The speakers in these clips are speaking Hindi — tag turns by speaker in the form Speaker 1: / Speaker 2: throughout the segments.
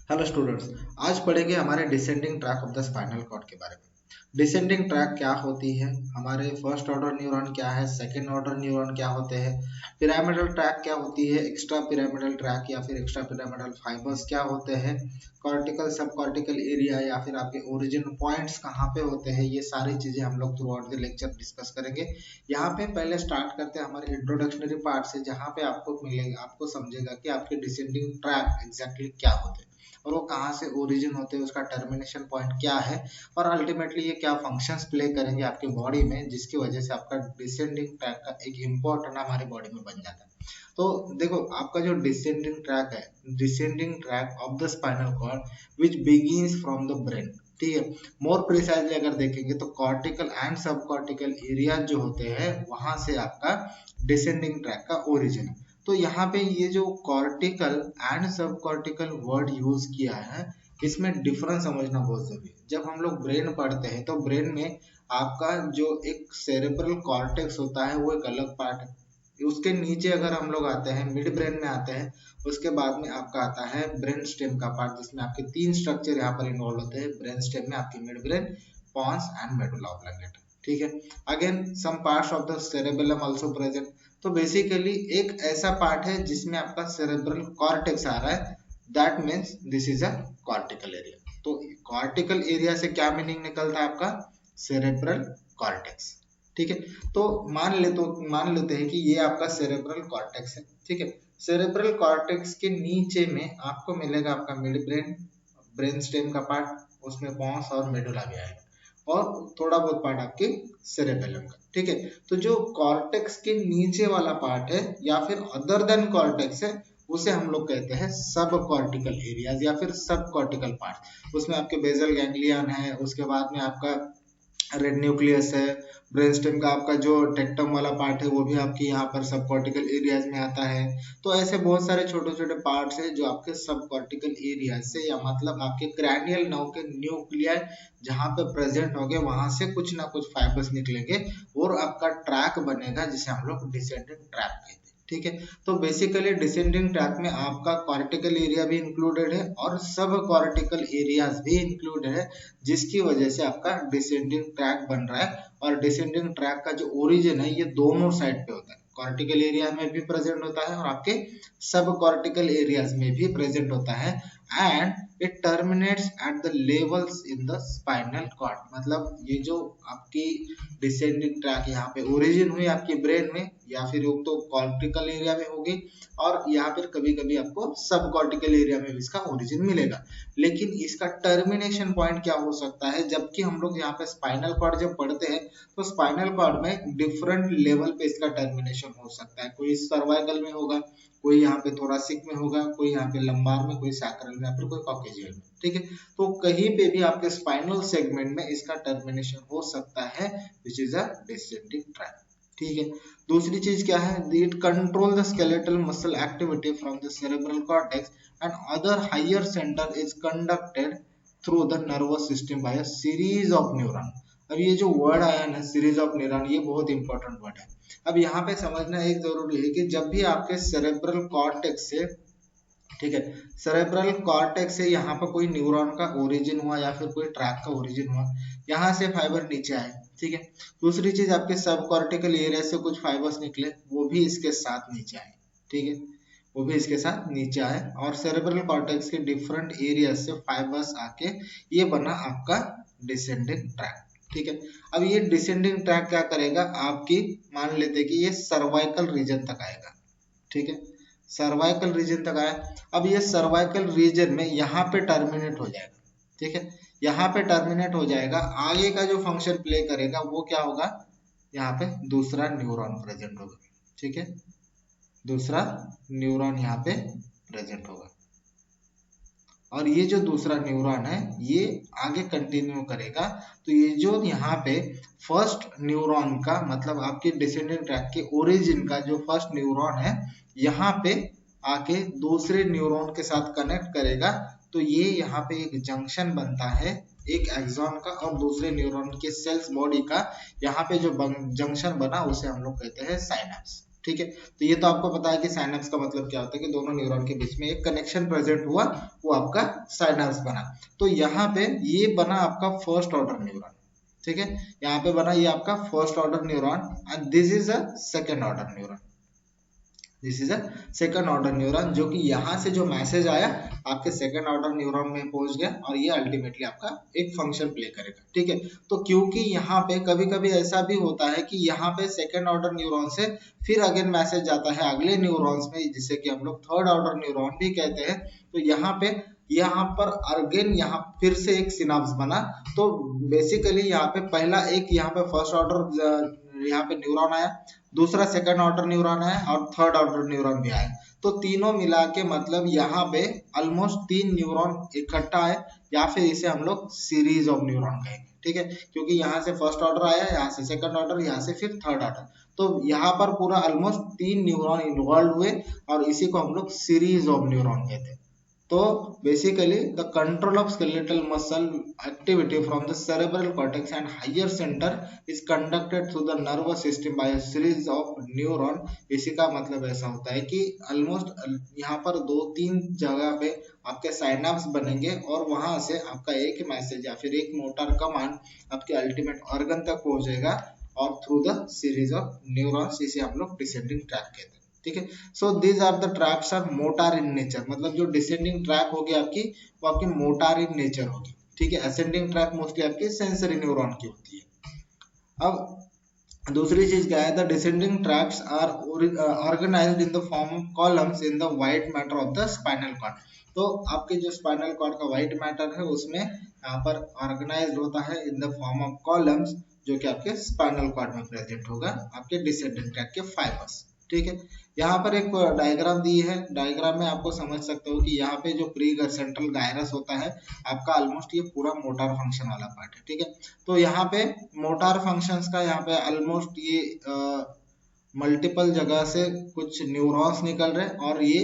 Speaker 1: Hello students. आज पढ़ेंगे हमारे descending track of the spinal cord के बारे में। डिसेंडिंग ट्रैक क्या होती है, हमारे फर्स्ट ऑर्डर न्यूरॉन क्या है, सेकंड ऑर्डर न्यूरॉन क्या होते हैं, पिरामिडल ट्रैक क्या होती है, एक्स्ट्रा पिरामिडल ट्रैक या फिर एक्स्ट्रा पिरामिडल फाइबर्स क्या होते हैं, कॉर्टिकल सब कॉर्टिकल एरिया या फिर आपके ओरिजिन पॉइंट्स कहाँ पे होते हैं, ये सारी चीजें हम लोग through out the lecture discuss करेंगे। यहाँ पे पहले स्टार्ट करते हैं हमारे इंट्रोडक्शनरी पार्ट से, जहाँ पे आपको मिलेगा, आपको समझेगा कि आपके डिसेंडिंग ट्रैक एग्जैक्टली क्या होते हैं और वो कहाँ से ओरिजिन होते हैं, उसका टर्मिनेशन पॉइंट क्या है और अल्टीमेटली ये क्या फंक्शंस प्ले करेंगे आपके बॉडी में, जिसकी वजह से आपका डिसेंडिंग ट्रैक का एक इम्पोर्टेंट हमारे बॉडी में बन जाता है। तो देखो, आपका जो डिसेंडिंग ट्रैक है, descending track of the spinal cord which begins from the brain, ठीक है। मोर प्रिसाइजली अगर देखेंगे तो cortical and subcortical area जो होते हैं वहां से आपका डिसेंडिंग ट्रैक का ओरिजिन है। तो यहाँ पे ये जो कॉर्टिकल एंड सब कॉर्टिकल वर्ड यूज किया है, इसमें डिफरेंस समझना बहुत जरूरी है। जब हम लोग ब्रेन पढ़ते हैं तो ब्रेन में आपका जो एक सेरेब्रल कॉर्टेक्स होता है वो एक अलग पार्ट है। उसके नीचे अगर हम लोग आते हैं, मिड ब्रेन में आते हैं, उसके बाद में आपका आता है ब्रेन स्टेम का पार्ट, जिसमें आपके तीन स्ट्रक्चर यहाँ पर इन्वॉल्व होते हैं। ब्रेन स्टेम में आपकी midbrain, pons and medulla oblongata, ठीक है। Again some parts of the cerebellum also present. तो बेसिकली एक ऐसा पार्ट है जिसमें आपका सेरेब्रल कॉर्टेक्स आ रहा है, that means this is a cortical area. तो कॉर्टिकल एरिया से क्या मीनिंग निकलता है आपका, सेरेब्रल कॉर्टेक्स, ठीक है। तो मान लेते हैं कि ये आपका सेरेब्रल कॉर्टेक्स है, ठीक है। सेरेब्रल कॉर्टेक्स के नीचे में आपको मिलेगा आपका मिड ब्रेन, ब्रेन स्टेम का पार्ट, उसमें पॉन्स और मेडुला भी आएगा और थोड़ा बहुत पार्ट आपके सेरेबेलम का, ठीक है। तो जो कॉर्टेक्स के नीचे वाला पार्ट है या फिर अदर देन कॉर्टेक्स है, उसे हम लोग कहते हैं सब कॉर्टिकल एरियाज या फिर सब कॉर्टिकल पार्ट। उसमें आपके बेसल गैंग्लियन है, उसके बाद में आपका रेड न्यूक्लियस है, ब्रेन स्टेम का आपका जो टेक्टम वाला पार्ट है वो भी आपके यहाँ पर सब कॉर्टिकल एरियाज में आता है। तो ऐसे बहुत सारे छोटे छोटे पार्ट्स है जो आपके सब कॉर्टिकल एरिया से, या मतलब आपके क्रैनियल नर्व के न्यूक्लियर जहाँ पे प्रेजेंट होंगे वहां से कुछ ना कुछ फाइबर्स निकलेंगे और आपका ट्रैक बनेगा, जिसे हम लोग डिसेंडिंग ट्रैक कहते हैं, ठीक है। तो बेसिकली डिसेंडिंग ट्रैक में आपका कॉर्टिकल एरिया भी इंक्लूडेड है और सब कॉर्टिकल एरियाज भी इंक्लूडेड है, जिसकी वजह से आपका डिसेंडिंग ट्रैक बन रहा है। और डिसेंडिंग ट्रैक का जो ओरिजिन है ये दोनों साइड पे होता है, कॉर्टिकल एरिया में भी प्रेजेंट होता है और आपके सब कॉर्टिकल एरियाज में भी प्रेजेंट होता है। And it terminates at the levels in the spinal cord. मतलब ये जो आपकी डिसेंडिंग ट्रैक यहाँ पे ओरिजिन हुई आपकी ब्रेन में, या फिर तो कॉर्टिकल एरिया में होगी और यहाँ पर कभी कभी आपको सब कॉर्टिकल एरिया में भी इसका ओरिजिन मिलेगा। लेकिन इसका टर्मिनेशन पॉइंट क्या हो सकता है, जबकि हम लोग यहाँ पे स्पाइनल कॉर्ड जब पढ़ते हैं तो स्पाइनल कॉर्ड में डिफरेंट लेवल पे इसका टर्मिनेशन हो सकता है। कोई सर्वाइकल में होगा, कोई यहाँ पे थोरासिक में होगा, कोई यहाँ पे लंबार में, कोई सैक्रल में, फिर कोई कॉकेजियल में, ठीक है। तो कहीं पे भी आपके स्पाइनल सेगमेंट में इसका टर्मिनेशन हो सकता है, which is a descending track, ठीक है। दूसरी चीज क्या है, it control the skeletal muscle activity from the cerebral cortex and other higher center is conducted through the nervous system by a series of neuron. अब ये जो वर्ड आया ना, सीरीज ऑफ न्यूरॉन, ये बहुत इंपॉर्टेंट वर्ड है। अब यहाँ पे समझना एक जरूरी है कि जब भी आपके सेरेब्रल कॉर्टेक्स से, ठीक है, सेरेब्रल कॉर्टेक्स से यहाँ पर कोई न्यूरॉन का ओरिजिन हुआ या फिर कोई ट्रैक का ओरिजिन हुआ, यहाँ से फाइबर नीचे आए, ठीक है। दूसरी चीज आपके सब कॉर्टिकल एरिया से कुछ फाइबर्स निकले, वो भी इसके साथ नीचे आए, ठीक है, वो भी इसके साथ नीचे आए और सेरेब्रल कॉर्टेक्स के डिफरेंट एरिया से फाइबर्स आके ये बना आपका डिसेंडिंग ट्रैक, ठीक है। अब ये डिसेंडिंग ट्रैक क्या करेगा, आपकी मान लेते हैं कि ये सर्वाइकल रीजन तक आएगा, ठीक है, सर्वाइकल रीजन तक आया। अब ये सर्वाइकल रीजन में यहाँ पे टर्मिनेट हो जाएगा, ठीक है, यहाँ पे टर्मिनेट हो जाएगा। आगे का जो फंक्शन प्ले करेगा वो क्या होगा, यहाँ पे दूसरा न्यूरॉन प्रेजेंट होगा, ठीक है, दूसरा न्यूरॉन यहाँ पे प्रेजेंट होगा और ये जो दूसरा न्यूरॉन है ये आगे कंटिन्यू करेगा। तो ये जो यहाँ पे फर्स्ट न्यूरॉन का, मतलब आपके डिसेंडिंग ट्रैक के ओरिजिन का जो फर्स्ट न्यूरॉन है, यहाँ पे आके दूसरे न्यूरॉन के साथ कनेक्ट करेगा। तो ये यहाँ पे एक जंक्शन बनता है, एक एक्सॉन का और दूसरे न्यूरॉन के सेल्स बॉडी का, यहाँ पे जो जंक्शन बना उसे हम लोग कहते हैं साइनेप्स, ठीक है। तो ये तो आपको पता है कि साइनेप्स का मतलब क्या होता है कि दोनों न्यूरॉन के बीच में एक कनेक्शन प्रेजेंट हुआ, वो आपका साइनेप्स बना। तो यहाँ पे ये बना आपका फर्स्ट ऑर्डर न्यूरॉन, ठीक है, यहाँ पे बना ये आपका first order neuron and this is a second order neuron, this is a second order neuron, जो कि यहाँ से जो मैसेज आया आपके सेकंड ऑर्डर न्यूरॉन में पहुंच गया और ये अल्टीमेटली आपका एक फंक्शन प्ले करेगा, ठीक है। तो क्योंकि यहाँ पे कभी कभी ऐसा भी होता है कि यहाँ पे सेकंड ऑर्डर न्यूरॉन से फिर अगेन मैसेज जाता है अगले न्यूरॉन्स में, जिसे कि हम लोग थर्ड ऑर्डर न्यूरॉन भी कहते हैं। तो यहाँ पर अगेन यहाँ फिर से एक सिनाप्स बना। तो बेसिकली यहाँ पे पहला एक यहाँ पे फर्स्ट ऑर्डर यहाँ पे न्यूरॉन आया, दूसरा सेकंड ऑर्डर न्यूरॉन आया और थर्ड ऑर्डर न्यूरॉन भी आया। तो तीनों मिला के मतलब यहाँ पे ऑलमोस्ट 3 न्यूरॉन इकट्ठा है, या फिर इसे हम लोग सीरीज ऑफ न्यूरॉन कहेंगे, ठीक है, क्योंकि यहाँ से फर्स्ट ऑर्डर आया, यहाँ से सेकंड ऑर्डर, यहाँ से फिर थर्ड ऑर्डर। तो यहाँ पर पूरा ऑलमोस्ट 3 न्यूरॉन इन्वॉल्व हुए और इसी को हम लोग सीरीज ऑफ न्यूरॉन कहते हैं। तो basically the control of skeletal muscle activity from the cerebral cortex and higher center is conducted through the nervous system by a series of neuron। इसी का मतलब ऐसा होता है कि ऑलमोस्ट यहाँ पर 2-3 जगह पे आपके साइनाप्स बनेंगे और वहां से आपका एक मैसेज या फिर एक मोटर कमांड आपके अल्टीमेट ऑर्गन तक पहुंचेगा और through the series of neurons, इसे हम लोग डिसेंडिंग ट्रैक कहते हैं, ठीक है। So these are the tracks are motor in nature, मतलब जो डिसेंडिंग ट्रैक होगी आपकी वो आपकी मोटार इन नेचर होगी, ठीक है। असेंडिंग ट्रैक मोस्टली आपकी सेंसरी न्यूरॉन की होती है। अब दूसरी चीज क्या है, the descending tracks are organized in the form of columns in the white matter of the spinal cord. तो आपके जो स्पाइनल कॉर्ड का व्हाइट मैटर है उसमें यहाँ पर ऑर्गेनाइज्ड होता है in the form of columns, जो कि आपके स्पाइनल कॉर्ड में प्रेजेंट होगा आपके डिसेंडिंग ट्रैक के फाइबर्स, ठीक है। यहाँ पर एक डायग्राम दी है, डायग्राम में आपको समझ सकते हो कि यहाँ पे जो प्री सेंट्रल गायरस होता है आपका ऑलमोस्ट ये पूरा मोटार फंक्शन वाला पार्ट है, ठीक है। तो यहाँ पे मोटार फंक्शंस का यहाँ पे ऑलमोस्ट ये मल्टीपल जगह से कुछ न्यूरॉन्स निकल रहे और ये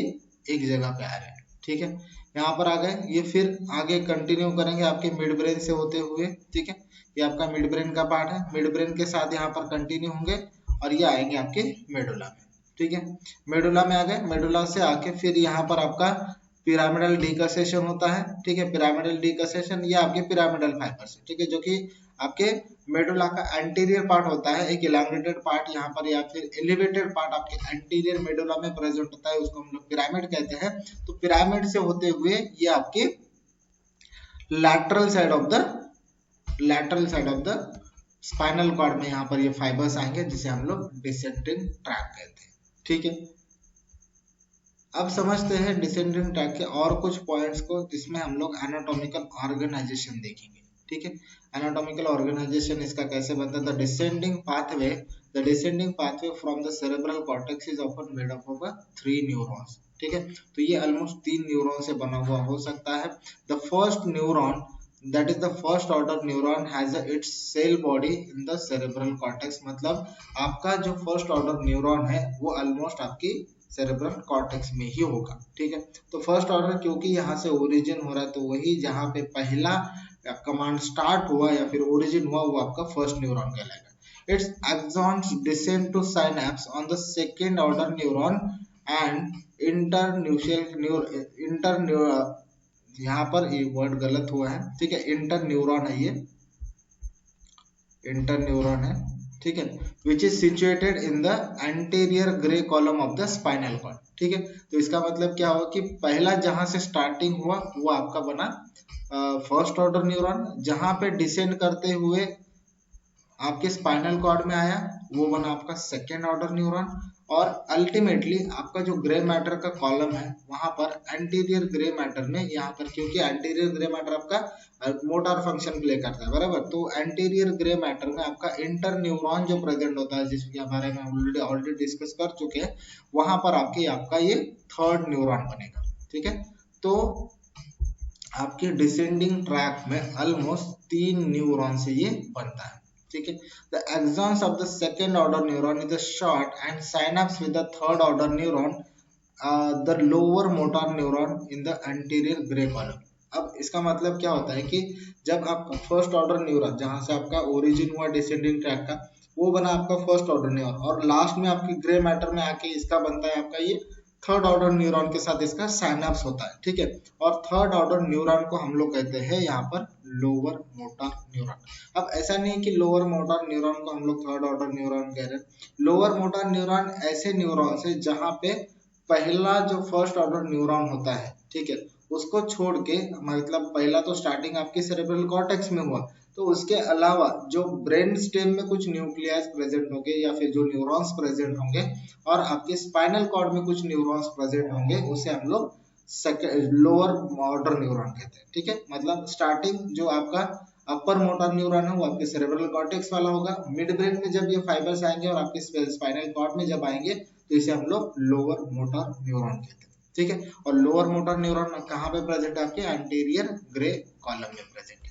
Speaker 1: एक जगह पे आ रहे हैं, ठीक है। यहाँ पर आ गए, ये फिर आगे कंटिन्यू करेंगे आपके मिड ब्रेन से होते हुए, ठीक है। ये आपका मिड ब्रेन का पार्ट है, मिड ब्रेन के साथ यहाँ पर कंटिन्यू होंगे और ये आएंगे आपके मेडुला में, ठीक है। मेडुला में आ गए, मेडुला से आके फिर यहाँ पर आपका पिरामिडल डीकसेशन होता है, ठीक है। पिरामिडल डीकसेशन ये आपके पिरामिडल फाइबर्स है, ठीक है, जो कि आपके मेडुला का एंटीरियर पार्ट होता है, एक इलांगेटेड पार्ट यहाँ पर या फिर एलिवेटेड पार्ट आपके एंटीरियर मेडुला में प्रेजेंट होता है, उसको हम लोग पिरामिड कहते हैं। तो पिरामिड से होते हुए ये आपके lateral side of the spinal cord में यहाँ पर ये फाइबर्स आएंगे, जिसे हम लोग डिसेंडिंग ट्रैक कहते हैं, ठीक है। अब समझते हैं डिसेंडिंग ट्रैक के और कुछ पॉइंट्स को, जिसमें हम लोग एनाटॉमिकल ऑर्गेनाइजेशन देखेंगे, ठीक है। एनाटॉमिकल ऑर्गेनाइजेशन इसका कैसे बनता है, the descending pathway from the cerebral cortex is often made up of 3 neurons, ठीक है। तो ये ऑलमोस्ट 3 न्यूरॉन से बना हुआ हो सकता है। The first neuron, that is the first order neuron has its cell body in the cerebral cortex, मतलब आपका जो फर्स्ट ऑर्डर न्यूरॉन है वो ऑलमोस्ट आपकी सेरेब्रल कॉर्टेक्स में ही होगा, ठीक है। तो फर्स्ट ऑर्डर क्योंकि यहाँ से ओरिजिन हो रहा है, तो वही जहाँ पे पहला कमांड स्टार्ट हुआ या फिर ओरिजिन हुआ वो आपका फर्स्ट न्यूरॉन कहलाएगा। It's axons descend to synapse on the second order neuron and यहाँ पर ये वर्ड गलत हुआ है, ठीक है, इंटरन्यूरॉन है, ये इंटरन्यूरॉन है, ठीक है, which is situated in the anterior grey column of the spinal cord, ठीक है। तो इसका मतलब क्या हुआ कि पहला जहां से स्टार्टिंग हुआ वो आपका बना फर्स्ट ऑर्डर न्यूरॉन, जहां पे डिसेंड करते हुए आपके स्पाइनल कॉर्ड में आया वो बना आपका सेकेंड ऑर्डर न्यूरॉन, और अल्टीमेटली आपका जो ग्रे मैटर का कॉलम है वहां पर एंटीरियर ग्रे मैटर में, यहाँ पर क्योंकि एंटीरियर ग्रे मैटर आपका मोटार फंक्शन प्ले करता है, बराबर, तो एंटीरियर ग्रे मैटर में आपका इंटर न्यूरॉन जो प्रेजेंट होता है, जिसके बारे में ऑलरेडी डिस्कस कर चुके हैं, वहां पर आपका ये थर्ड न्यूरॉन बनेगा, ठीक है। तो आपके डिसेंडिंग ट्रैक में ऑलमोस्ट 3 न्यूरॉन से ये बनता है, ठीक है। The axons of the second order neuron is a short and synapse with the third order neuron, the lower motor neuron in the anterior gray column। अब इसका मतलब क्या होता है कि जब आपका फर्स्ट ऑर्डर न्यूरॉन जहां से आपका ओरिजिन हुआ डिसेंडिंग ट्रैक का, वो बना आपका फर्स्ट ऑर्डर न्यूरॉन, और लास्ट में आपकी ग्रे मैटर में आके इसका बनता है आपका ये थर्ड ऑर्डर न्यूरॉन के साथ इसका साइनैप्स होता है, ठीक है। और थर्ड ऑर्डर न्यूरॉन को हम लोग कहते हैं यहाँ पर लोअर मोटर न्यूरॉन। अब ऐसा नहीं है कि लोअर मोटर न्यूरॉन को हम लोग थर्ड ऑर्डर न्यूरॉन कह रहे हैं। लोअर मोटर न्यूरॉन ऐसे न्यूरॉन्स है जहाँ पे पहला जो फर्स्ट ऑर्डर न्यूरॉन होता है, ठीक है, उसको छोड़ के, मतलब पहला तो स्टार्टिंग आपके सेरेब्रल कॉर्टेक्स में हुआ, तो उसके अलावा जो ब्रेन स्टेम में कुछ न्यूक्लियस प्रेजेंट होंगे या फिर जो न्यूरॉन्स प्रेजेंट होंगे और आपके स्पाइनल कॉर्ड में कुछ न्यूरॉन्स प्रेजेंट होंगे, उसे हम लोग लोअर ऑर्डर न्यूरॉन कहते हैं, ठीक है। मतलब स्टार्टिंग जो आपका अपर मोटर न्यूरॉन है वो आपके सेरेब्रल कॉर्टेक्स वाला होगा, मिड ब्रेन में जब ये फाइबर्स आएंगे और आपके स्पाइनल कॉर्ड में जब आएंगे तो इसे हम लोग लोअर मोटर न्यूरॉन कहते हैं, ठीक है। और लोअर मोटर न्यूरॉन कहाँ पे प्रेजेंट है? आपके एंटीरियर ग्रे कॉलम में प्रेजेंट है।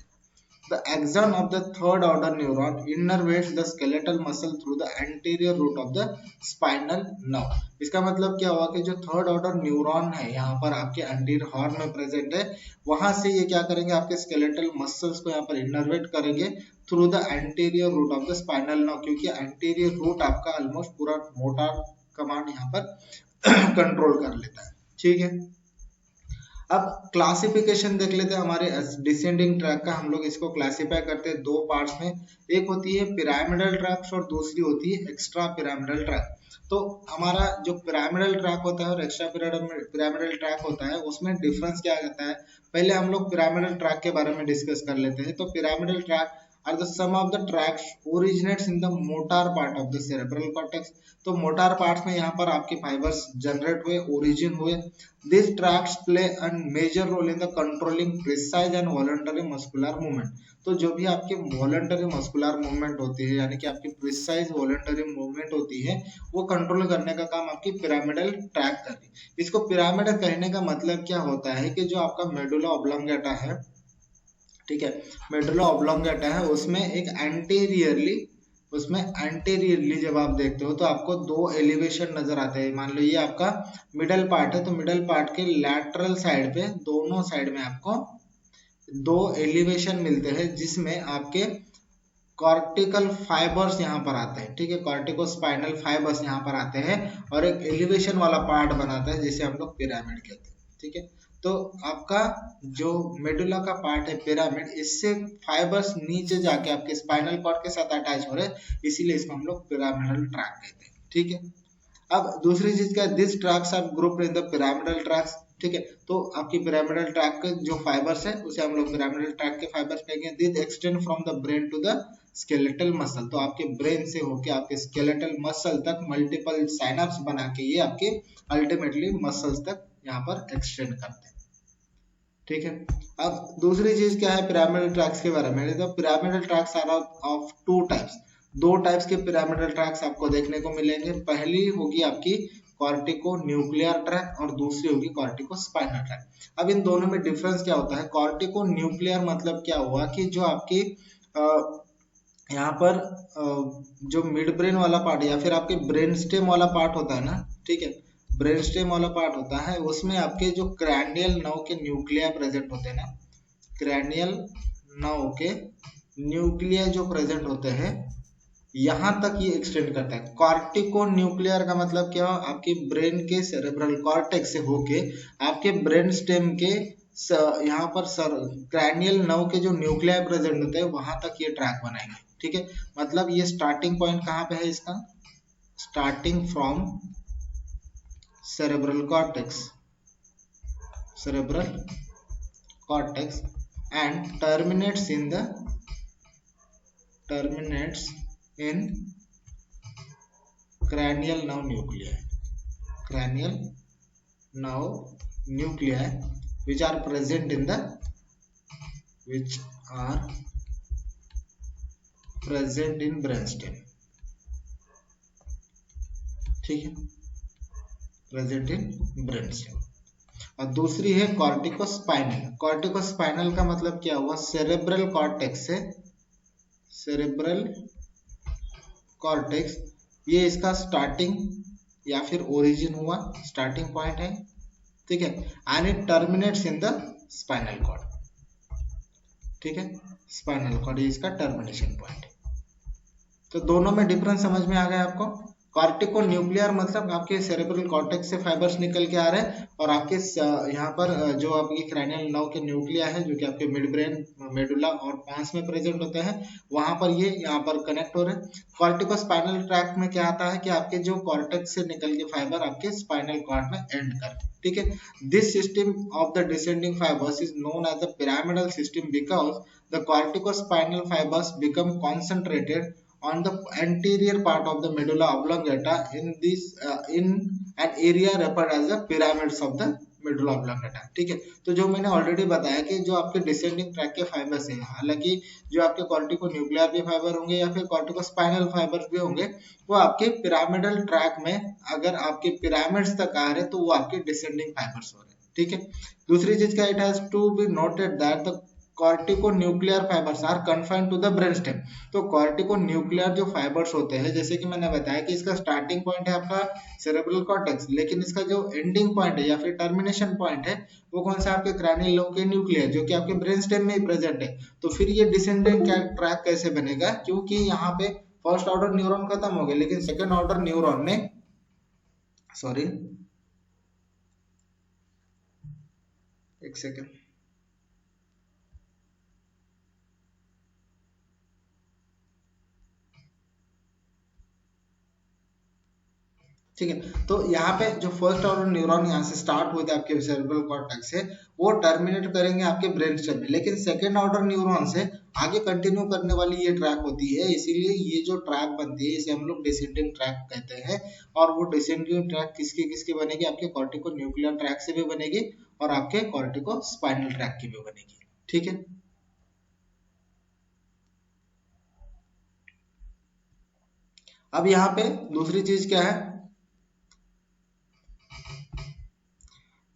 Speaker 1: The axon of the third order neuron innervates the skeletal muscle through the anterior root of the spinal nerve। इसका मतलब क्या हुआ कि जो थर्ड ऑर्डर न्यूरॉन है यहाँ पर आपके एंटीरियर हॉर्न में प्रेजेंट है, वहां से ये क्या करेंगे, आपके स्केलेटल मसल्स को यहाँ पर इनर्वेट करेंगे through the anterior root of the spinal nerve, क्योंकि एंटीरियर रूट आपका ऑलमोस्ट पूरा मोटर कमांड यहाँ पर कंट्रोल कर लेता है, ठीक है। अब क्लासिफिकेशन देख लेते हैं हमारे डिसेंडिंग ट्रैक का। हम लोग इसको क्लासिफाई करते हैं दो पार्ट्स में, एक होती है पिरामिडल ट्रैक्स और दूसरी होती है एक्स्ट्रा पिरामिडल ट्रैक। तो हमारा जो पिरामिडल ट्रैक होता है और एक्स्ट्रा पिरामिडल ट्रैक होता है उसमें डिफरेंस क्या रहता है, पहले हम लोग पिरामिडल ट्रैक के बारे में डिस्कस कर लेते हैं। तो pyramidal track are the sum of the tracts originates in the motor part of the cerebral cortex। तो मोटार पार्ट्स में यहाँ पर आपके फाइबर्स जनरेट हुए, ओरिजिन हुए। These tracts play a major role in the controlling precise and voluntary muscular movement। तो जो भी आपके वॉलंटरी मस्कुलर मूवमेंट होती है, यानी कि आपकी प्रिसाइज वॉलंटरी मूवमेंट होती है, वो कंट्रोल करने का काम आपकी पिरामिडल ट्रैक कर रही है। इसको पिरामिड कहने का मतलब क्या होता है कि जो आपका मेडुला ऑब्लोंगेटा है, ठीक है, मेडुला ऑब्लोंगेटा है, उसमें एक एंटीरियरली जब आप देखते हो तो आपको दो एलिवेशन नजर आते हैं। मान लो ये आपका मिडल पार्ट है, तो मिडल पार्ट के लैटरल साइड पे दोनों साइड में आपको दो एलिवेशन मिलते हैं, जिसमें आपके कॉर्टिकल फाइबर्स यहाँ पर आते हैं, ठीक है, कॉर्टिको स्पाइनल फाइबर्स यहाँ पर आते हैं और एक एलिवेशन वाला पार्ट बनाता है जिसे हम लोग पिरामिड कहते हैं, ठीक है। तो आपका जो मेडुला का पार्ट है पिरामिड, इससे फाइबर्स नीचे जाके आपके स्पाइनल कॉर्ड के साथ अटैच हो रहे हैं, इसीलिए इसको हम लोग पिरामिडल ट्रैक कहते हैं, ठीक है। अब दूसरी चीज क्या है, this tracks are grouped in the pyramidal tracks, ठीक है। तो आपकी पिरामिडल ट्रैक के जो फाइबर्स है उसे हम लोग पिरामिडल ट्रैक के फाइबर्स कहेंगे। This extend from the brain to the skeletal muscle. तो आपके ब्रेन से होके आपके स्केलेटल मसल तक मल्टीपल साइनैप्स बना के ये आपके अल्टीमेटली मसल्स तक यहाँ पर एक्सटेंड करते हैं, ठीक है। अब दूसरी चीज क्या है पिरामिडल ट्रैक्स के बारे में, तो pyramidal tracks are of two types. दो टाइप्स के पिरामिडल ट्रैक्स आपको देखने को मिलेंगे। पहली होगी आपकी कॉर्टिको न्यूक्लियर ट्रैक और दूसरी होगी कॉर्टिको स्पाइनल ट्रैक। अब इन दोनों में डिफरेंस क्या होता है, कॉर्टिको न्यूक्लियर मतलब क्या हुआ कि जो आपकी यहाँ पर जो मिड ब्रेन वाला पार्ट या फिर आपके ब्रेन स्टेम वाला पार्ट होता है ना, ठीक है, ब्रेन स्टेम वाला पार्ट होता है, उसमें आपके जो क्रैनियल नर्व के न्यूक्लिया प्रेजेंट होते हैं ना, क्रैनियल नर्व के न्यूक्लिया जो प्रेजेंट होते हैं यहाँ तक ये एक्सटेंड करता है। कॉर्टिको न्यूक्लियर का मतलब क्या, आपके ब्रेन के सेरेब्रल कॉर्टेक्स से होके आपके ब्रेन स्टेम के यहाँ पर क्रैनियल नर्व के जो न्यूक्लिया प्रेजेंट होते हैं वहां तक ये ट्रैक बनाएंगे, ठीक है। मतलब ये स्टार्टिंग पॉइंट कहाँ पे है इसका, starting from cerebral cortex and terminates in cranial nerve nuclei which are present in brainstem, ठीक है, प्रेजेंट इन ब्रेनस्टेम। और दूसरी है कॉर्टिकोस्पाइनल। कॉर्टिकोस्पाइनल का मतलब क्या हुआ, सेरेब्रल कॉर्टेक्स ये इसका स्टार्टिंग या फिर ओरिजिन हुआ, स्टार्टिंग पॉइंट है, ठीक है, and it terminates in the spinal cord, ठीक है, स्पाइनल कॉर्ड ये इसका टर्मिनेशन पॉइंट है। तो दोनों में डिफरेंस समझ में आ गया आपको। कॉर्टिको न्यूक्लियर मतलब आपके सेरेब्रल कॉर्टेक्स से फाइबर्स निकल के आ रहे हैं और आपके यहाँ पर जो आपकी क्रैनियल नर्व के न्यूक्लिया है जो कि आपके मिड ब्रेन, मेडुला और पांस में प्रेजेंट होते हैं, वहां पर ये यहाँ पर कनेक्ट हो रहे हैं। कॉर्टिको स्पाइनल ट्रैक्ट में क्या आता है कि आपके जो कॉर्टेक्स से निकल के फाइबर आपके स्पाइनल कॉर्ड में एंड कर, ठीक है। This system of the descending fibres is known as the pyramidal system because the corticospinal fibers become concentrated on the anterior part of the medulla oblongata in an area referred as the pyramids of the medulla oblongata, ठीक है। तो जो मैंने ऑलरेडी बताया कि जो आपके डिसेंडिंग ट्रैक के फाइबर्स हैं, हालांकि जो आपके कॉर्टिको न्यूक्लियर भी फाइबर होंगे या फिर कॉर्टिको स्पाइनल फाइबर्स भी होंगे, वो आपके पिरामिडल ट्रैक में अगर आपके पिरामिड्स तक आ रहे तो वो आपके डिसेंडिंग फाइबर्स हो रहे हैं, ठीक है। दूसरी चीज का, it has to be noted that the corticonuclear fibres are confined to the brain stem. तो कॉर्टिको न्यूक्लियर जो फाइबर्स होते हैं, जैसे कि मैंने बताया कि इसका स्टार्टिंग पॉइंट है आपका सेरेब्रल कॉर्टेक्स, लेकिन इसका जो एंडिंग पॉइंट है या फिर टर्मिनेशन पॉइंट है वो कौन सा, आपके क्रैनियल नर्व के न्यूक्लियर जो कि आपके ब्रेन स्टेम में ही प्रेजेंट है। तो फिर ये डिसेंडिंग ट्रैक कैसे बनेगा, क्योंकि यहाँ पे फर्स्ट ऑर्डर न्यूरॉन खत्म हो गए लेकिन सेकेंड ऑर्डर न्यूरॉन ने, सॉरी एक सेकेंड, ठीक है। तो यहाँ पे जो फर्स्ट ऑर्डर न्यूरॉन यहाँ से स्टार्ट हुए थे आपके सेरेब्रल कॉर्टेक्स से, वो टर्मिनेट करेंगे आपके ब्रेन स्टेम में, लेकिन सेकेंड ऑर्डर न्यूरॉन से आगे कंटिन्यू करने वाली ये ट्रैक होती है, इसीलिए ये जो ट्रैक बनती है इसे हम लोग डिसेंडिंग ट्रैक कहते हैं। और वो डिसेंडिंग ट्रैक किसकी किसकी बनेगी, आपके कॉर्टिको न्यूक्लियर ट्रैक से भी बनेगी और आपके कॉर्टिको स्पाइनल ट्रैक की भी बनेगी, ठीक है। अब यहाँ पे दूसरी चीज क्या है,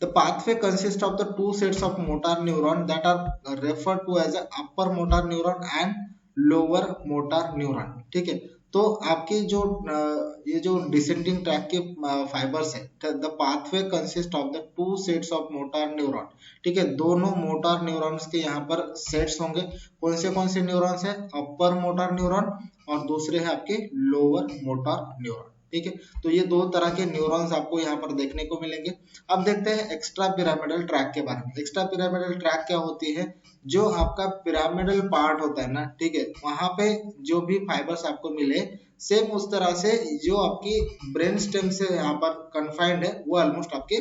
Speaker 1: the pathway consists of the two sets of motor neuron that are referred to as a upper motor neuron and lower motor neuron, ठीक है। तो आपकी जो ये जो डिसेंडिंग ट्रैक के फाइबर्स है, the pathway consist of the two sets of motor neuron, ठीक है। दोनों मोटर न्यूरॉन्स के यहाँ पर सेट्स होंगे, कौन से न्यूरॉन्स है, अपर मोटर न्यूरॉन और दूसरे है आपके लोअर मोटर न्यूरॉन, ठीक है। तो ये दो तरह के न्यूरॉन्स आपको यहाँ पर देखने को मिलेंगे। अब देखते हैं एक्स्ट्रा पिरामिडल ट्रैक के बारे में। एक्स्ट्रा पिरामिडल ट्रैक क्या होती है, जो आपका पिरामिडल पार्ट होता है ना, ठीक है, वहां पे जो भी फाइबर्स आपको मिले सेम उस तरह से जो आपकी ब्रेन स्टेम से यहाँ पर कन्फाइंड है वो ऑलमोस्ट आपके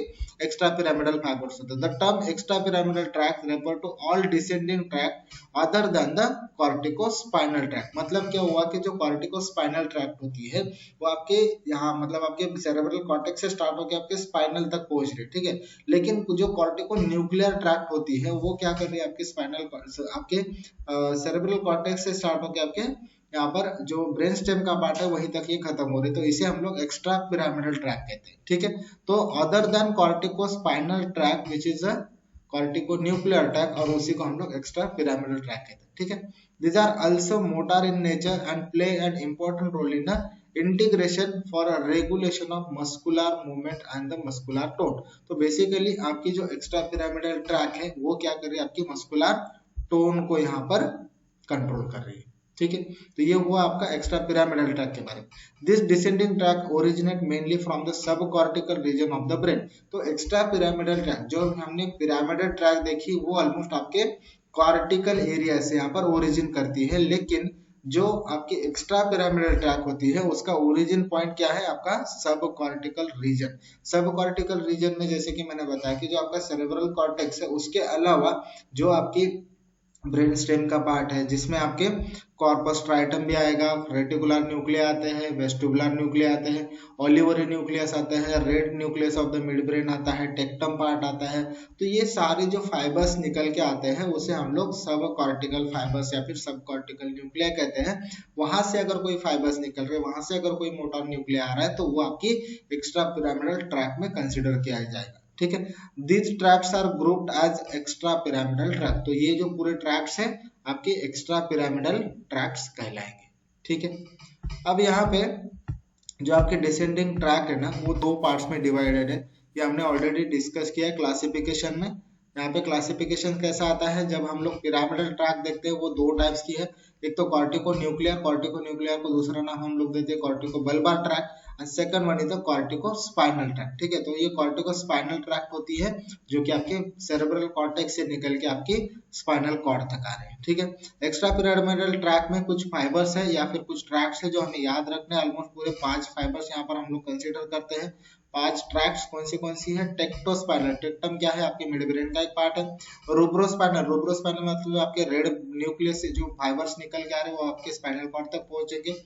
Speaker 1: एक्स्ट्रा पिरामिडल फाइबर्स होते हैं। The term extrapyramidal track refer to all descending track other than the corticospinal track. मतलब क्या हुआ कि जो कॉर्टिको स्पाइनल ट्रैक होती है वो आपके यहाँ मतलब आपके सेरेब्रल कॉर्टेक्स से स्टार्ट होकर आपके स्पाइनल तक पहुंच रही है, ठीक है। लेकिन जो कॉर्टिको न्यूक्लियर ट्रैक होती है वो क्या कर रही है, आपके स्पाइनल आपके सेरेब्रल कॉर्टेक्स से स्टार्ट होकर आपके यहाँ पर जो ब्रेन स्टेम का पार्ट है वहीं तक ये खत्म हो रही है, तो इसे हम लोग एक्स्ट्रा पिरामिडल ट्रैक कहते हैं, ठीक है। तो other than cortico spinal track which is a cortico nuclear track, और उसी को हम लोग एक्स्ट्रा पिरामिडल ट्रैक कहते हैं, ठीक है। These are also motor in nature and play an important role in the integration for a regulation of muscular movement and the muscular tone। तो बेसिकली आपकी जो एक्स्ट्रा पिरामिडल ट्रैक है वो क्या कर रही है, आपकी मस्कुलर टोन को यहाँ पर कंट्रोल कर रही है, ठीक है। तो ये हुआ आपका एक्स्ट्रा पिरामिडल ट्रैक के बारे में। This descending track originate mainly from the subcortical region of the brain. तो एक्स्ट्रा पिरामिडल ट्रैक जो हमने पिरामिडल ट्रैक देखी वो ऑलमोस्ट आपके कॉर्टिकल एरिया से यहाँ पर ओरिजिन करती है, लेकिन जो आपकी एक्स्ट्रा पिरामिडल ट्रैक होती है उसका ओरिजिन पॉइंट क्या है, आपका सब कॉर्टिकल रीजन। सब कॉर्टिकल रीजन में जैसे कि मैंने बताया कि जो आपका सेरेब्रल कॉर्टेक्स है उसके अलावा जो आपकी ब्रेन स्टेम का पार्ट है जिसमें आपके कॉर्पस ट्राइटम भी आएगा, रेटिकुलर न्यूक्लिया आते हैं, वेस्टिबुलर न्यूक्लिया आते हैं, ओलिवरी न्यूक्लियस आते हैं, red nucleus of the mid brain आता है, टेक्टम पार्ट आता है। तो ये सारे जो फाइबर्स निकल के आते हैं उसे हम लोग सब कॉर्टिकल फाइबर्स या फिर सब कॉर्टिकल न्यूक्लिया कहते हैं। वहां से अगर कोई फाइबर्स निकल रहे, वहां से अगर कोई मोटर न्यूक्लिया आ रहा है तो वो आपकी एक्स्ट्रा पिरामिडल ट्रैक में कंसिडर किया जाएगा, ठीक है। These tracks are grouped as extra pyramidal track। तो ये जो पूरे ट्रैक्स हैं आपके एक्स्ट्रा पिरामिडल ट्रैक्स कहलाएंगे, ठीक है। अब यहाँ पे जो आपके डिसेंडिंग ट्रैक है ना वो दो पार्ट्स में डिवाइडेड है, ये हमने ऑलरेडी डिस्कस किया है क्लासिफिकेशन में। यहाँ पे क्लासिफिकेशन कैसा आता है, जब हम लोग पिरामिडल ट्रैक देखते हैं वो दो टाइप्स की है, एक तो कॉर्टिको न्यूक्लियर को दूसरा नाम हम लोग देते हैं corticobulbar tract, and second one is the corticospinal tract. ठीक है, तो ये कॉर्टिको स्पाइनल ट्रैक होती है जो कि आपके सेरेब्रल कॉर्टेक्स से निकल के आपकी स्पाइनल कॉर्ड तक आ रहे हैं। ठीक है, एक्स्ट्रा पिरामिडल ट्रैक में कुछ फाइबर्स है या फिर कुछ ट्रैक्स है जो हमें याद रखने हैं। ऑलमोस्ट पूरे 5 फाइबर्स यहाँ पर हम लोग कंसिडर करते हैं। 5 ट्रैक्स कौन सी है? टेक्टोस्पाइनल, टेक्टम क्या है? आपके मिड ब्रेन का एक पार्ट है। रूब्रोस्पाइनल मतलब आपके रेड न्यूक्लियस से जो फाइबर्स निकल के आ रहे हैं वो आपके स्पाइनल कॉर्ड तक पहुंचेंगे।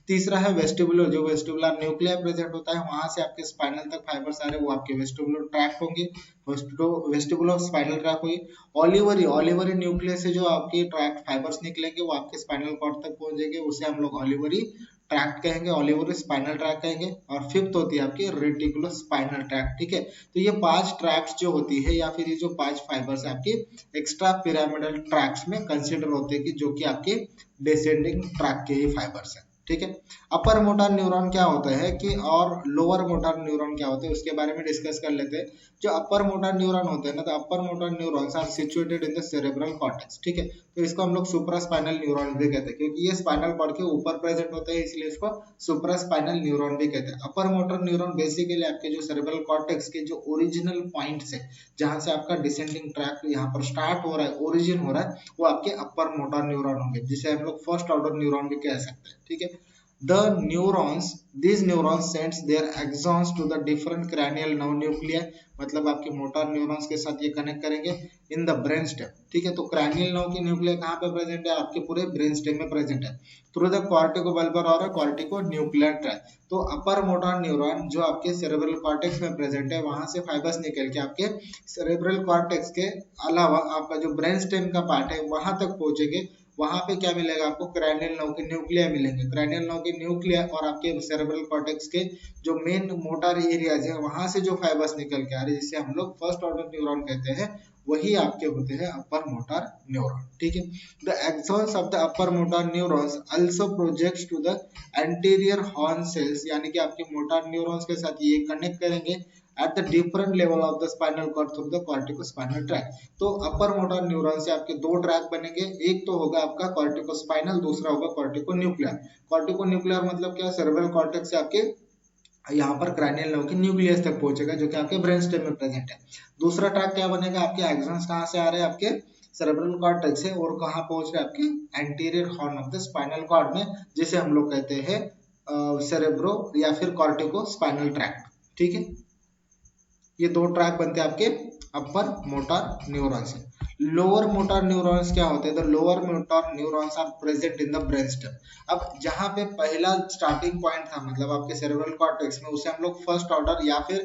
Speaker 1: तीसरा है वेस्टिबुलर, जो वेस्टिबुलर न्यूक्लियर प्रेजेंट होता है वहां से आपके स्पाइनल तक फाइबर्स आ रहे हैं वो आपके वेस्टिबुलर ट्रैक्ट होंगे, वेस्टिबुलर स्पाइनल ट्रैक हुई। ओलिवरी न्यूक्लियस से जो आपके ट्रैक्ट फाइबर्स निकलेंगे वो आपके स्पाइनल कॉर्ड तक पहुंचेंगे, उसे हम लोग ओलिवरी ट्रैक्ट कहेंगे, ओलिवरी स्पाइनल ट्रैक कहेंगे। और फिफ्थ होती है आपकी रेटिकुलर स्पाइनल ट्रैक। ठीक है, तो ये 5 ट्रैक्स जो होती है या फिर ये जो 5 फाइबर्स आपके एक्स्ट्रा पिरामिडल ट्रैक्स में कंसिडर होते हैं कि जो कि आपके डिसेंडिंग ट्रैक के ही फाइबर्स है। ठीक है, अपर मोटर न्यूरॉन क्या होता है कि और लोअर मोटर न्यूरॉन क्या होते हैं उसके बारे में डिस्कस कर लेते हैं। जो अपर मोटर न्यूरॉन होते हैं ना, तो upper motor neurons are situated in the cerebral cortex. ठीक है, तो इसको हम लोग सुप्रास्पाइनल न्यूरॉन भी कहते हैं क्योंकि ये स्पाइनल कॉर्ड के ऊपर प्रेजेंट होते हैं, इसलिए इसको सुप्रास्पाइनल न्यूरॉन भी कहते हैं। अपर मोटर न्यूरॉन बेसिकली आपके जो सेरेब्रल कॉर्टेक्स के जो ओरिजिनल पॉइंट्स है जहां से आपका डिसेंडिंग ट्रैक यहाँ पर स्टार्ट हो रहा है, ओरिजिन हो रहा है, वो आपके अपर मोटर न्यूरॉन होंगे, जिसे हम लोग फर्स्ट ऑर्डर न्यूरॉन भी कह सकते हैं। ठीक है, these neurons sends their axons to the different cranial nerve nuclei, मतलब आपके मोटर न्यूरॉन्स के साथ ये कनेक्ट करेंगे इन द ब्रेन स्टेम। ठीक है, तो क्रैनियल नर्व की न्यूक्लिया कहाँ पे प्रेजेंट है? आपके पूरे ब्रेन स्टेम में प्रेजेंट है थ्रू द कॉर्टिको बल्बर और कॉर्टिको न्यूक्लियर ट्रैक। तो अपर मोटर न्यूरॉन जो आपके सेरेब्रल कॉर्टेक्स में प्रेजेंट है वहां से फाइबर्स निकल के आपके सेरेब्रल कॉर्टेक्स के अलावा आपका जो ब्रेन स्टेम का पार्ट है वहां तक पहुंचेंगे। वहां पे क्या मिलेगा आपको? क्रैनियल नर्व के न्यूक्लिया मिलेंगे। क्रैनियल नर्व के न्यूक्लिया और आपके सेरेब्रल कॉर्टेक्स के जो मेन मोटर एरियाज है वहां से जो फाइबर्स निकल के आ रहे हैं जिसे हम लोग फर्स्ट ऑर्डर न्यूरॉन कहते हैं, वही आपके होते हैं अपर मोटर न्यूरॉन। ठीक है, the axons of the upper motor neurons also projects to the anterior horn cells, यानी कि आपके मोटर न्यूरॉन्स के साथ ये कनेक्ट करेंगे at the different level of the spinal cord through the corticospinal tract। तो अपर मोटर न्यूरॉन से आपके 2 ट्रैक बनेंगे, एक तो होगा आपका कॉर्टिकोस्पाइनल, दूसरा होगा कॉर्टिकोन्यूक्लियर। कॉर्टिकोन्यूक्लियर मतलब क्या? सेरेब्रल कॉर्टेक्स से आपके यहाँ पर क्रैनियल नर्व के न्यूक्लियस तक पहुंचेगा जो कि आपके ब्रेन स्टेम में प्रेजेंट है। दूसरा ट्रैक क्या बनेगा? आपके एक्सॉन्स कहाँ से आ रहे हैं? आपके सेरेब्रल कॉर्टेक्स से, और कहाँ पहुंच रहे हैं? आपके anterior horn of the spinal cord में, जिसे हम लोग कहते हैं सेरेब्रो या फिर कॉर्टिकोस्पाइनल ट्रैक्ट। ठीक है, ये 2 ट्रैक बनते हैं आपके अपर मोटर न्यूरॉन से। लोअर मोटर न्यूरॉन्स क्या होते हैं? तो lower motor neurons are present in the brain stem. अब जहां पे पहला स्टार्टिंग पॉइंट था मतलब आपके सेरेब्रल कॉर्टेक्स में, उसे हम लोग फर्स्ट ऑर्डर या फिर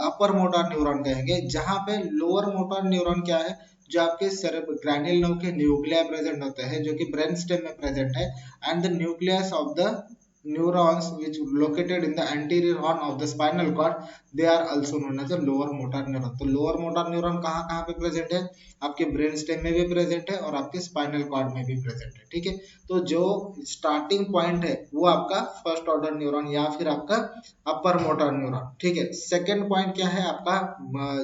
Speaker 1: अपर मोटर न्यूरॉन कहेंगे। जहां पे लोअर मोटर न्यूरॉन क्या है? जो आपके क्रैनियल नर्व के न्यूक्लिया प्रेजेंट होते हैं जो कि ब्रेन स्टेम में प्रेजेंट है, and the nucleus of the neurons which located in the anterior horn of the spinal cord, they are also known as the lower motor neuron। तो lower motor neuron कहाँ पे प्रेजेंट है? आपके ब्रेन स्टेम में भी प्रेजेंट है और आपके स्पाइनल कॉर्ड में भी प्रेजेंट है। ठीक है, तो जो स्टार्टिंग पॉइंट है वो आपका फर्स्ट ऑर्डर न्यूरॉन या फिर आपका अपर मोटर न्यूरॉन। ठीक है, सेकंड पॉइंट क्या है आपका?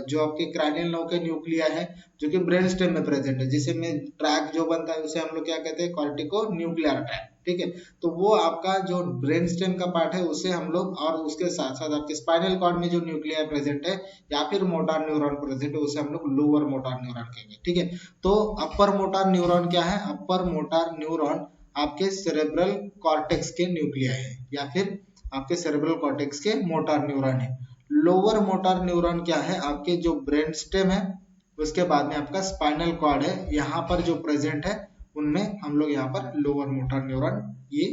Speaker 1: जो आपके क्रैनियल नर्व के न्यूक्लिया है जो कि ब्रेन स्टेम में प्रेजेंट है, जिसे में ट्रैक जो बनता है उसे हम लोग क्या कहते हैं? Cortico nuclear track. ठीक है, तो वो आपका जो ब्रेन स्टेम का पार्ट है उसे हम लोग, और उसके साथ साथ आपके स्पाइनल कॉर्ड में जो न्यूक्लिया प्रेजेंट है या फिर मोटर न्यूरॉन प्रेजेंट है उसे हम लोग लोअर मोटर न्यूरॉन कहेंगे। ठीक है, तो अपर मोटर न्यूरॉन क्या है? अपर मोटर न्यूरॉन आपके सेरेब्रल कॉर्टेक्स के न्यूक्लिया है या फिर आपके सेरेब्रल कॉर्टेक्स के मोटर न्यूरॉन है। लोअर मोटर न्यूरॉन क्या है? आपके जो ब्रेन स्टेम है उसके बाद में आपका स्पाइनल कॉर्ड है, यहाँ पर जो प्रेजेंट है उनमें हम लोग यहाँ पर लोअर मोटर न्यूरॉन ये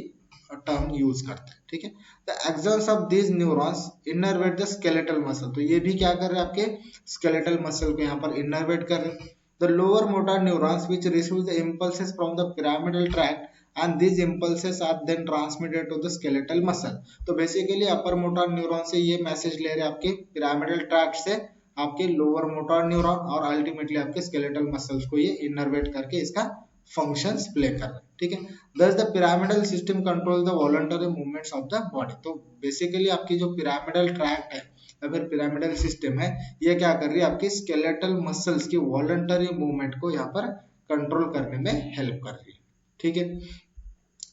Speaker 1: टर्म यूज करते हैं। ठीक है, the axons of these neurons innervate the skeletal muscle. तो ये भी क्या कर रहे हैं? आपके स्केलेटल मसल को यहाँ पर इनर्वेट कर रहे हैं। The lower motor neurons which receive the impulses from the pyramidal tract and these impulses are then transmitted to the skeletal muscle। तो बेसिकली अपर मोटर न्यूरॉन से ये मैसेज ले रहे हैं आपके पिरामिडल ट्रैक्ट से आपके लोअर मोटर न्यूरॉन, और अल्टीमेटली आपके स्केलेटल मसल्स को ये इनर्वेट करके इसका फंक्शंस प्ले कर रहे हैं। ठीक है, thus the pyramidal system control the voluntary movements of the body। तो बेसिकली आपकी जो पिरामिडल ट्रैक्ट है या फिर पिरामिडल सिस्टम है ये क्या कर रही है? आपकी स्केलेटल मसल्स की वॉलंटरी मूवमेंट को यहाँ पर कंट्रोल करने में हेल्प कर रही है। ठीक है।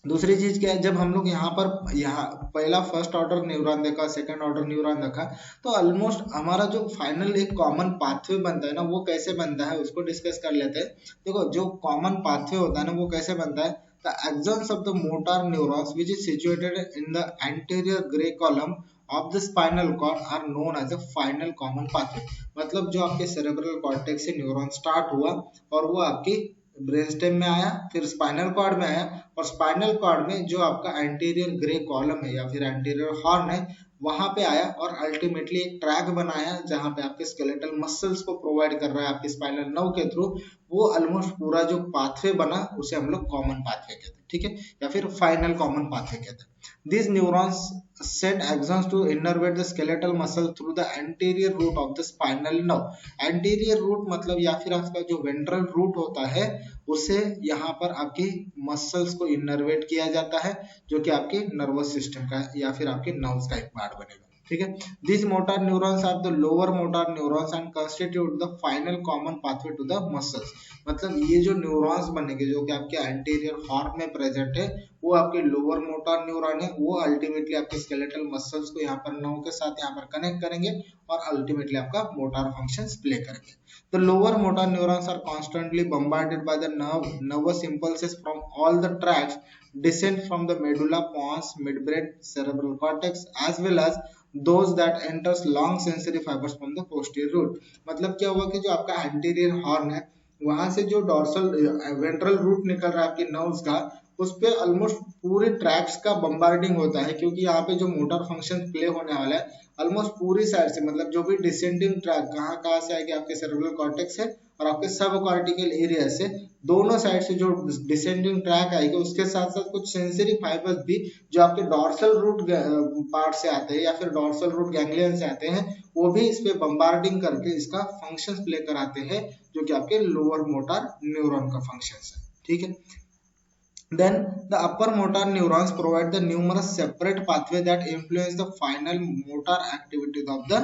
Speaker 1: दूसरी चीज क्या है, जब हम लोग यहाँ पहला फर्स्ट ऑर्डर न्यूरॉन देखा, सेकंड ऑर्डर न्यूरॉन देखा, तो ऑलमोस्ट हमारा जो फाइनल एक कॉमन पाथवे बनता है ना, वो कैसे बनता है उसको डिस्कस कर लेते हैं। देखो जो कॉमन पाथवे होता है ना, वो कैसे बनता है, the axons of the motor neurons which is situated in the anterior gray column of the spinal cord are known as a final common pathway। मतलब जो आपके cerebral cortex से न्यूरॉन स्टार्ट हुआ और वो आपकी ब्रेनस्टेम में आया, फिर स्पाइनल कॉर्ड में आया, और स्पाइनल कॉर्ड में जो आपका एंटीरियर ग्रे कॉलम है या फिर एंटीरियर हॉर्न है वहां पे आया, और अल्टीमेटली एक ट्रैक बनाया जहां पे आपके स्केलेटल मसल्स को प्रोवाइड कर रहा है आपके स्पाइनल नर्व के थ्रू। वो ऑलमोस्ट पूरा जो पाथवे बना उसे हम लोग कॉमन पाथवे कहते हैं, ठीक है, या फिर फाइनल कॉमन पाथवे कहते हैं। These neurons send axons to innervate the skeletal muscle through the anterior root of the spinal nerve। Anterior root मतलब या फिर आपका जो वेंट्रल रूट होता है उसे यहाँ पर आपकी मसल्स को इनर्वेट किया जाता है, जो कि आपके नर्वस सिस्टम का या फिर आपके नर्व्स का एक पार्ट बनेगा, ठीक है। These motor neurons are the lower motor neurons and constitute the final common pathway to the muscles। मतलब ये जो न्यूरॉन्स बनेंगे जो कि आपके एंटीरियर हॉर्न में प्रेजेंट है, वो आपके लोअर मोटर न्यूरॉन है, वो अल्टीमेटली आपके स्केलेटल मसल्स को यहाँ पर नर्व के साथ यहाँ पर कनेक्ट करेंगे और अल्टीमेटली आपका मोटर फंक्शंस प्ले करेंगे। The lower motor neurons are constantly bombarded by the nervous impulses from all the tracts descend from the medulla, pons, midbrain, cerebral cortex as well as those that enters long sensory fibers from the posterior root। मतलब क्या हुआ कि जो आपका एंटीरियर हॉर्न है वहां से जो डॉर्सल वेंट्रल रूट निकल रहा है आपके नर्व्स का, उस पे ऑलमोस्ट पूरे ट्रैक्स का बम्बार्डिंग होता है, क्योंकि यहाँ पे जो मोटर फंक्शन प्ले होने वाला है ऑलमोस्ट पूरी साइड से, मतलब जो भी डिसेंडिंग ट्रैक कहाँ से आएगी आपके सेरेब्रल कॉर्टेक्स से और आपके सब कॉर्टिकल एरिया से, दोनों साइड से जो डिसेंडिंग ट्रैक आएगी उसके साथ साथ कुछ सेंसरी फाइबर्स भी जो आपके डॉर्सल रूट पार्ट से आते हैं या फिर डॉर्सल रूट गैंग्लियन से आते हैं, वो भी इस पे बम्बार्डिंग करके इसका फंक्शंस प्ले कराते हैं, जो कि आपके लोअर मोटर न्यूरॉन का फंक्शंस है, ठीक है। Then the upper motor neurons provide the numerous separate pathways that influence the final motor activities of the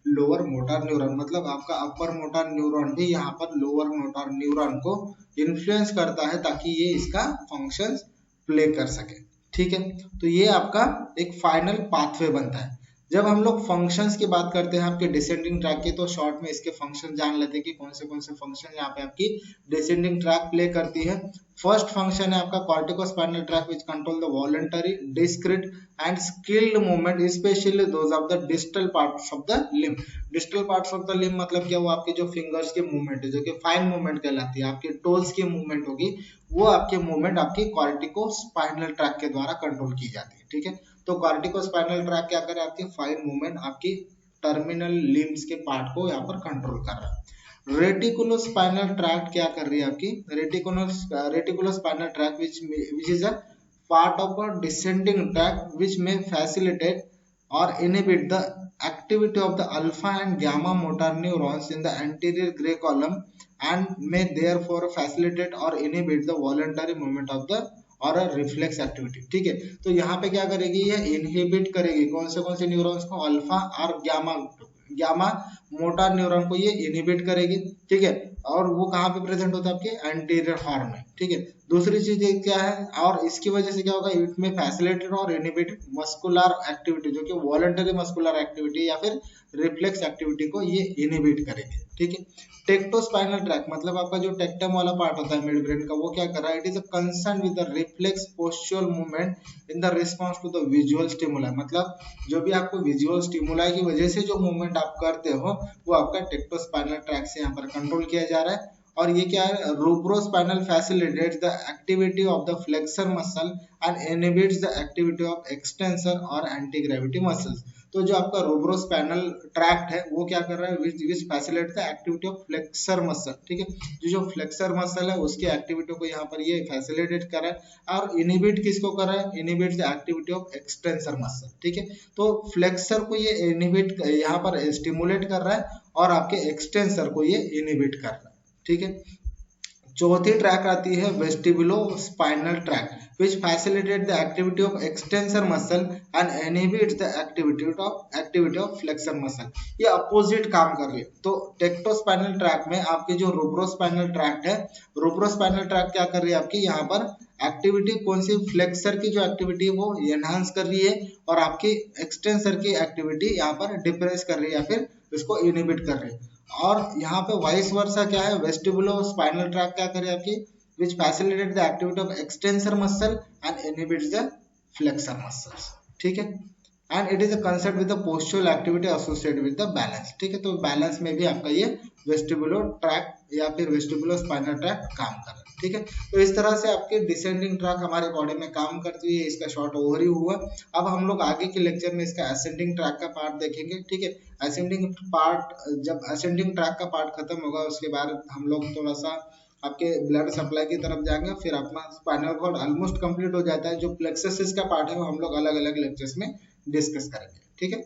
Speaker 1: lower motor neuron। मतलब आपका अपर मोटर न्यूरॉन भी यहाँ पर लोअर मोटर न्यूरॉन को इन्फ्लुएंस करता है ताकि ये इसका फंक्शंस प्ले कर सके, ठीक है। तो ये आपका एक फाइनल पाथवे बनता है। जब हम लोग फंक्शंस की बात करते हैं आपके डिसेंडिंग ट्रैक की, तो शॉर्ट में इसके फंक्शन जान लेते हैं कि कौन से फंक्शन यहाँ पे आपकी डिसेंडिंग ट्रैक प्ले करती है। फर्स्ट फंक्शन है आपका corticospinal tract which control the voluntary, discrete and skilled movement specially those of the distal parts of the limb. Distal parts of the limb मतलब क्या, वो आपके जो फिंगर्स के मूवमेंट है जो कि फाइन मूवमेंट कहलाती है, आपके टोल्स की मूवमेंट होगी, वो आपके मूवमेंट आपकी कॉर्टिकोस्पाइनल ट्रैक के द्वारा कंट्रोल की जाती है, ठीक है। तो कॉर्टिकोस्पाइनल ट्रैक क्या करे, आपकी फाइन मूवमेंट आपकी टर्मिनल लिम्स के पार्ट को यहाँ पर कंट्रोल कर रहा है। रेटिकुलोस्पाइनल ट्रैक्ट क्या कर रही है आपकी, रेटिकुलोस्पाइनल tract which is a part of a descending tract which may facilitate or inhibit the activity of the alpha and gamma motor neurons in the anterior gray column and may therefore facilitate or inhibit the voluntary movement of the और रिफ्लेक्स एक्टिविटी, ठीक है। तो यहाँ पे क्या करेगी, ये इनहिबिट करेगी कौन से न्यूरॉन्स को, अल्फा और गामा मोटर न्यूरॉन को ये इनहिबिट करेगी, ठीक है। और वो कहाँ पे प्रेजेंट होता है, आपके एंटीरियर हॉर्न में, ठीक है। दूसरी चीज क्या है, और इसकी वजह से क्या होगा, इट में फैसिलिटेट और इनहिबिट मस्कुलर एक्टिविटी, जो कि वॉलंटरी मस्कुलर एक्टिविटी या फिर रिफ्लेक्स एक्टिविटी को ये इनहिबिट करेंगे, ठीक है। टेक्टोस्पाइनल ट्रैक मतलब आपका जो टेक्टम वाला पार्ट होता है मिड ब्रेन का, वो क्या कर रहा है, it is a concern with the reflex postural movement in the response to the visual stimuli. मतलब जो भी आपको विजुअल स्टिमुलाई की वजह से जो मूवमेंट आप करते हो वो आपका टेक्टोस्पाइनल ट्रैक से यहाँ पर कंट्रोल किया जा रहा है। और ये क्या है, rubrospinal facilitates the activity of the flexor muscle and inhibits the activity of extensor और एंटी ग्रेविटी मसल्स। तो जो आपका रूब्रोस्पाइनल ट्रैक्ट है वो क्या कर रहा है, which facilitate the activity of flexor muscle, ठीक है। जो फ्लेक्सर मसल है उसकी एक्टिविटी को यहाँ पर ये फैसिलिटेट कर रहा है, और इनहिबिट किसको कर रहा है, inhibit the activity of extensor muscle, ठीक है। तो फ्लेक्सर को ये इनहिबिट यहाँ पर स्टिमुलेट कर रहा है और आपके एक्सटेंसर को ये इनहिबिट कर रहा है, ठीक है। चौथी ट्रैक आती है vestibulospinal tract which facilitate the activity of extensor muscle and inhibits the activity of flexor muscle। ये अपोजिट काम कर रही है। तो टेक्टोस्पाइनल ट्रैक में आपकी जो रूब्रोस्पाइनल ट्रैक है, रूब्रोस्पाइनल ट्रैक क्या कर रही है आपकी यहाँ पर एक्टिविटी कौन सी, फ्लेक्सर की जो एक्टिविटी है वो एनहांस कर रही है और आपकी एक्सटेंसर की एक्टिविटी यहाँ पर डिप्रेस कर रही है या फिर इसको इनहिबिट कर रही है। और यहाँ पे वाइस वर्सा क्या है, वेस्टिबुलो स्पाइनल ट्रैक क्या करे आपकी which facilitate the activity of extensor muscle and inhibits the flexor muscles। ठीक है, and it is a concept with the postural activity associated with the balance। ठीक है, तो बैलेंस में भी आपका ये वेस्टिबुलो ट्रैक या फिर वेस्टिबुलो स्पाइनल ट्रैक काम कर रहा है। ठीक है, तो इस तरह से आपके डिसेंडिंग ट्रैक हमारे बॉडी में काम करती है। इसका शॉर्ट ओवरव्यू हुआ। अब हम लोग आगे के लेक्चर में इसका असेंडिंग ट्रैक का पार्ट देखेंगे। ठीक है, असेंडिंग पार्ट, जब असेंडिंग ट्रैक का पार्ट खत्म होगा उसके बाद हम लोग थोड़ा सा आपके ब्लड सप्लाई की तरफ जाएंगे, फिर अपना स्पाइनल कॉर्ड ऑलमोस्ट कंप्लीट हो जाता है। जो प्लेक्सस का पार्ट है वो हम लोग अलग अलग लेक्चर्स में डिस्कस करेंगे। ठीक है।